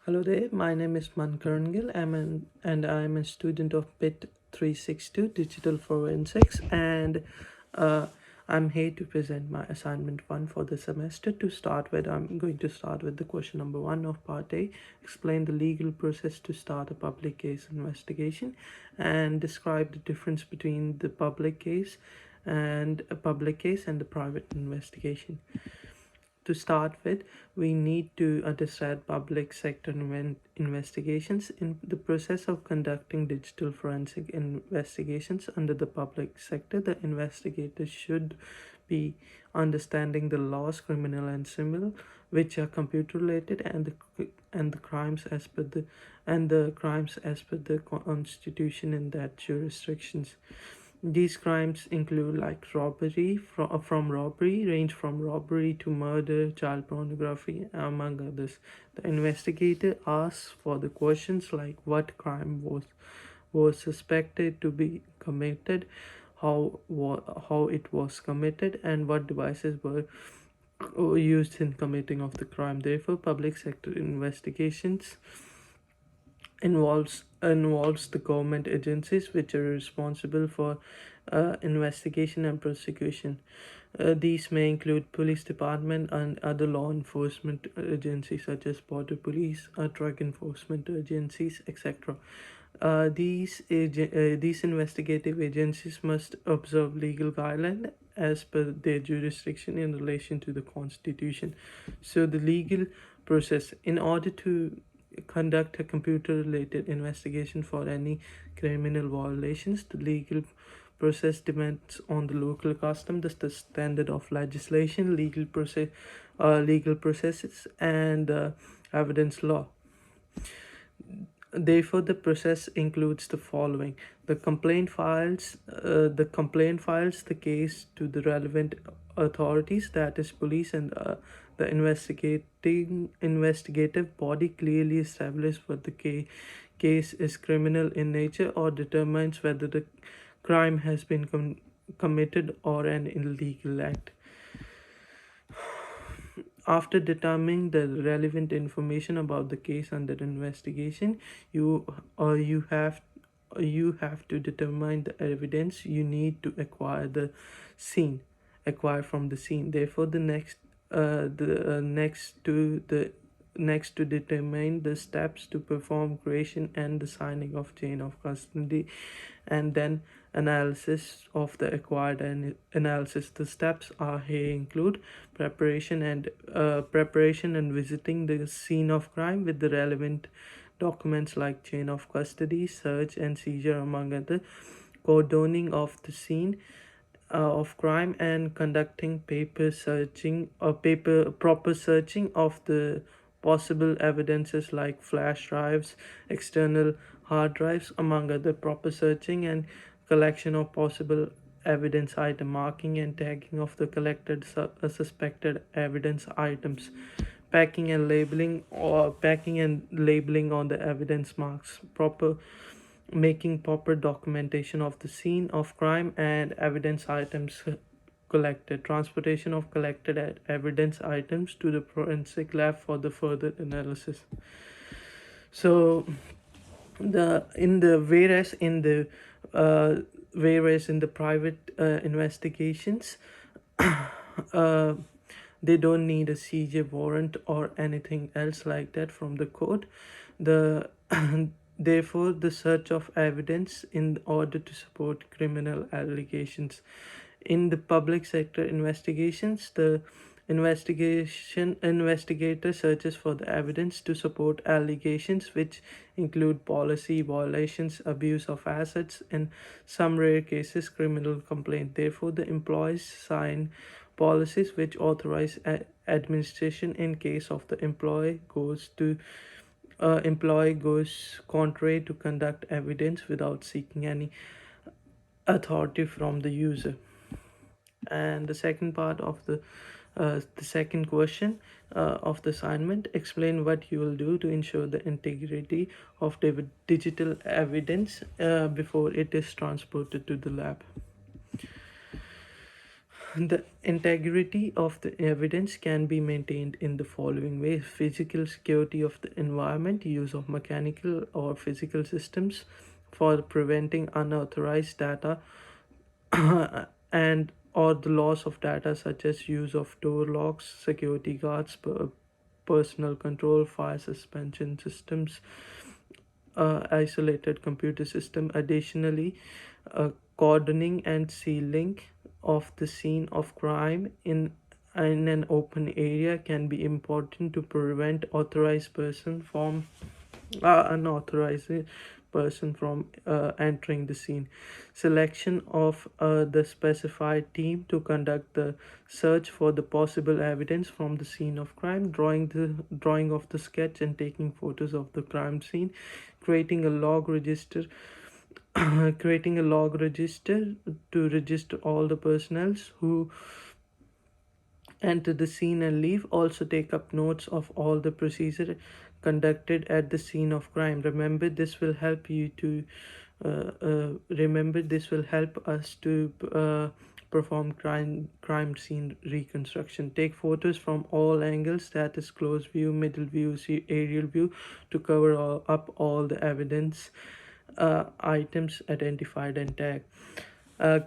Hello there, my name is Mankarangil and I'm a student of PIT 362 Digital Forensics and uh, I'm here to present my assignment 1 for the semester. To start with, I'm going to start with the question number 1 of part A. Explain the legal process to start a public case investigation and describe the difference between the public case and the private investigation. To start with, we need to understand public sector investigations. In the process of conducting digital forensic investigations under the public sector, the investigators should be understanding the laws, criminal and civil, which are computer related, and the crimes as per the constitution in that jurisdictions. These crimes include like robbery, from robbery, range from robbery to murder, child pornography, among others. The investigator asks for the questions like what crime was suspected to be committed, how it was committed, and what devices were used in committing of the crime. Therefore, public sector investigations involves the government agencies which are responsible for investigation and prosecution. These may include police department and other law enforcement agencies such as border police, drug enforcement agencies, etc. These investigative agencies must observe legal guidelines as per their jurisdiction in relation to the constitution. So the legal process, in order to conduct a computer related investigation for any criminal violations, the legal process depends on the local custom, the standard of legislation, legal processes, and evidence law. Therefore, the process includes the following: the complaint files the case to the relevant authorities, that is police, and the investigative body clearly establishes what the case is criminal in nature or determines whether the crime has been committed or an illegal act. After determining the relevant information about the case under investigation, you have to determine the evidence you need to acquire from the scene. Therefore, the next to determine the steps to perform creation and the signing of chain of custody, and then analysis of the acquired and analysis. The steps are here include preparation and visiting the scene of crime with the relevant documents like chain of custody, search and seizure, among other, cordoning of the scene of crime, and conducting proper searching of the possible evidences like flash drives, external hard drives, among other, proper searching and collection of possible evidence item, marking and tagging of the collected suspected evidence items, packing and labeling on the evidence marks, making proper documentation of the scene of crime and evidence items collected, transportation of collected evidence items to the forensic lab for the further analysis. So the in the whereas in the private investigations, uh, they don't need a seizure warrant or anything else like that from the court. The therefore the search of evidence in order to support criminal allegations. In the public sector investigations, the investigator searches for the evidence to support allegations which include policy violations, abuse of assets, and some rare cases criminal complaint. Therefore, the employees sign policies which authorize administration in case of the employee goes contrary to conduct evidence without seeking any authority from the user. And the second part of the second question of the assignment: explain what you will do to ensure the integrity of digital evidence before it is transported to the lab. The integrity of the evidence can be maintained in the following ways: physical security of the environment, use of mechanical or physical systems for preventing unauthorized data and or the loss of data, such as use of door locks, security guards, personal control, fire suspension systems, isolated computer system. Additionally, cordoning and sealing of the scene of crime in an open area can be important to prevent authorized person from unauthorized person from entering the scene. Selection of the specified team to conduct the search for the possible evidence from the scene of crime, drawing of the sketch and taking photos of the crime scene, creating a log register creating a log register to register all the personnels who enter the scene and leave. Also take up notes of all the procedure conducted at the scene of crime. Remember this will help us to perform crime scene reconstruction. Take photos from all angles, that is close view, middle view, aerial view, to cover up all the evidence items identified and tagged.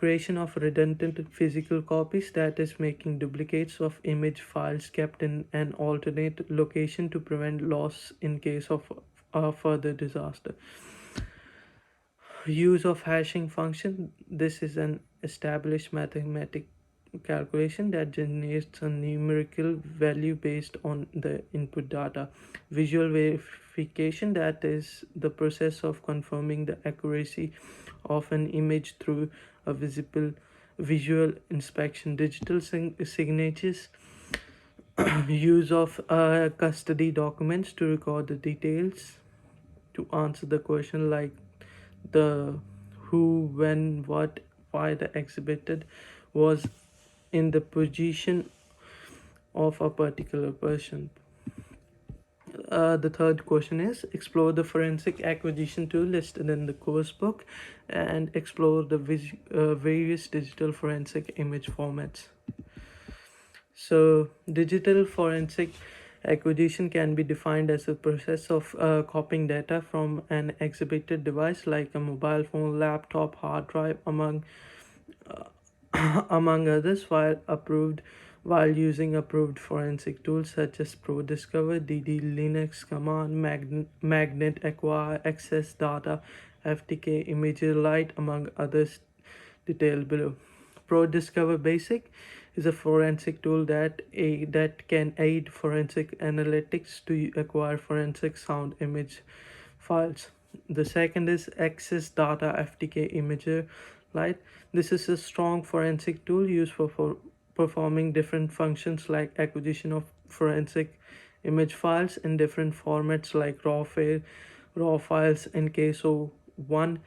Creation of redundant physical copies, that is making duplicates of image files kept in an alternate location to prevent loss in case of a further disaster. Use of hashing function, this is an established mathematic calculation that generates a numerical value based on the input data. Visual verification, that is the process of confirming the accuracy of an image through a visual inspection. Digital signatures, use of custody documents to record the details to answer the question like the who, when, what, why the exhibited was in the position of a particular person. The third question is explore the forensic acquisition tool listed in the course book and explore the various digital forensic image formats. So, digital forensic acquisition can be defined as a process of copying data from an exhibited device like a mobile phone, laptop, hard drive, among others, while using approved forensic tools such as ProDiscover, DD Linux Command, Magnet Acquire, Access Data, FTK, Imager Lite, among others detailed below. ProDiscover Basic is a forensic tool that can aid forensic analytics to acquire forensic sound image files. The second is Access Data FTK Imager Lite. This is a strong forensic tool used for performing different functions like acquisition of forensic image files in different formats like raw files in KSO1,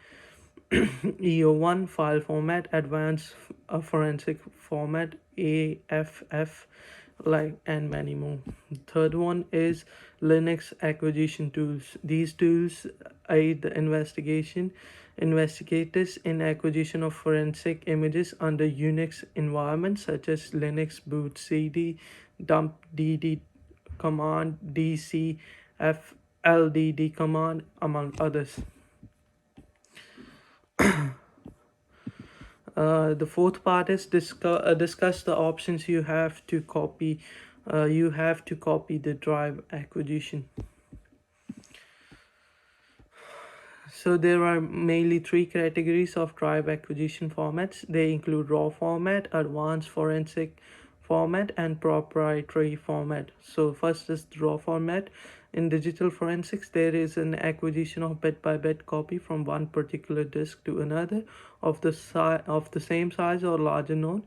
EO1 file format, advanced forensic format, AFF, like, and many more. Third one is Linux acquisition tools. These tools aid the investigators in acquisition of forensic images under Unix environments such as Linux boot cd, dump dd command, dc, fldd command, among others. The fourth part is discuss the options you have to copy. You have to copy the drive acquisition. So there are mainly three categories of drive acquisition formats. They include raw format, advanced forensic format, and proprietary format. So first is the raw format. In digital forensics, there is an acquisition of bit-by-bit copy from one particular disk to another of the same size or larger, known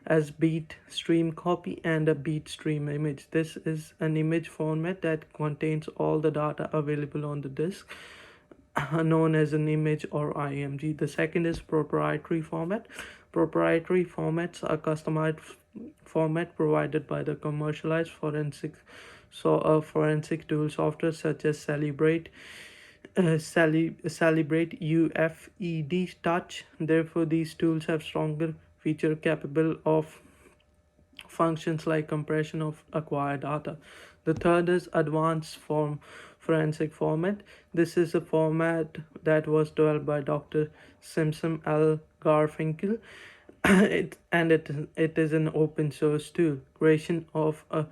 as beat stream copy and a beat stream image. This is an image format that contains all the data available on the disk, known as an image or IMG. The second is proprietary format. Proprietary formats are customized format provided by the commercialized forensic tool software such as Calibrate, UFED Touch. Therefore, these tools have stronger feature capable of functions like compression of acquired data. The third is advanced form forensic format. This is a format that was developed by Dr. Simpson L. Garfinkel. It is an open source tool. Creation of a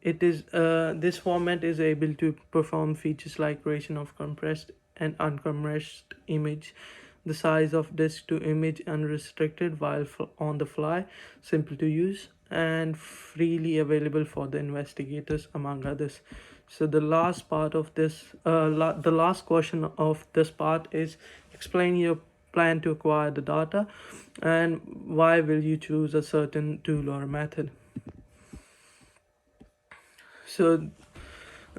it is This format is able to perform features like creation of compressed and uncompressed image, the size of disk to image unrestricted while on the fly, simple to use, and freely available for the investigators, among others. So the last part of this the last question of this part is: explain your plan to acquire the data, and why will you choose a certain tool or method. So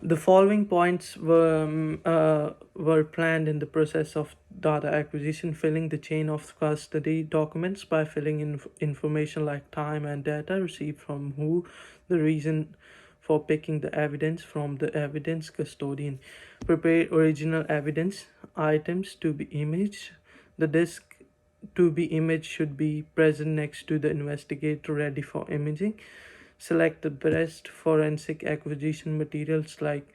the following points were planned in the process of data acquisition: filling the chain of custody documents by filling in information like time and data received from who, the reason for picking the evidence from the evidence custodian, prepare original evidence items to be imaged. The disk to be imaged should be present next to the investigator ready for imaging. Select the best forensic acquisition materials like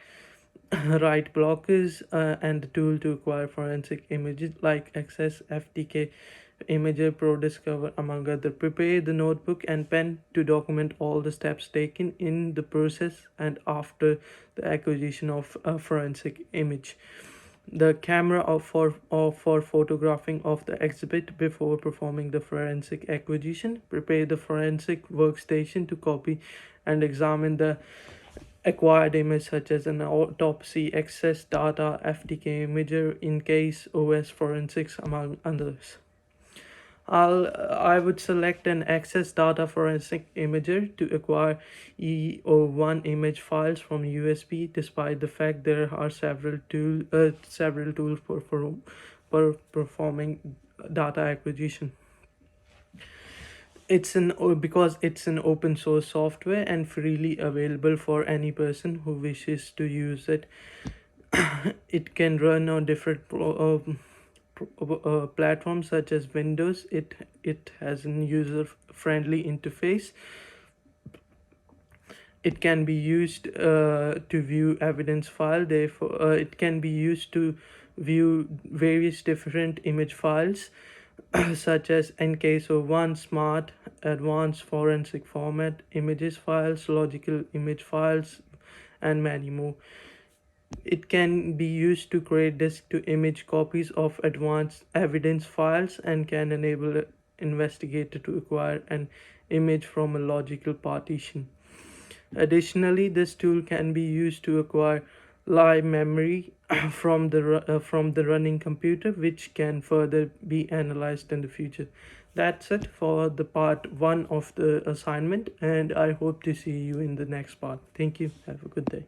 write blockers and the tool to acquire forensic images like Access, FTK, Imager, Pro Discover, among other. Prepare the notebook and pen to document all the steps taken in the process and after the acquisition of a forensic image. The camera for photographing of the exhibit before performing the forensic acquisition. Prepare the forensic workstation to copy and examine the acquired image such as an autopsy, access data, FTK imager, in case OS forensics, among others. I would select an access data forensic imager to acquire EO1 image files from USB, despite the fact there are several tools for performing data acquisition. Because it's an open source software and freely available for any person who wishes to use it. It can run on different platforms such as Windows. It has a user friendly interface. It can be used to view evidence file. Therefore, it can be used to view various different image files such as NKSO1, Smart, Advanced Forensic Format, Images files, Logical Image files, and many more. It can be used to create disk to image copies of advanced evidence files and can enable an investigator to acquire an image from a logical partition. Additionally, this tool can be used to acquire live memory from the running computer, which can further be analyzed in the future. That's it for the part 1 of the assignment, and I hope to see you in the next part. Thank you. Have a good day.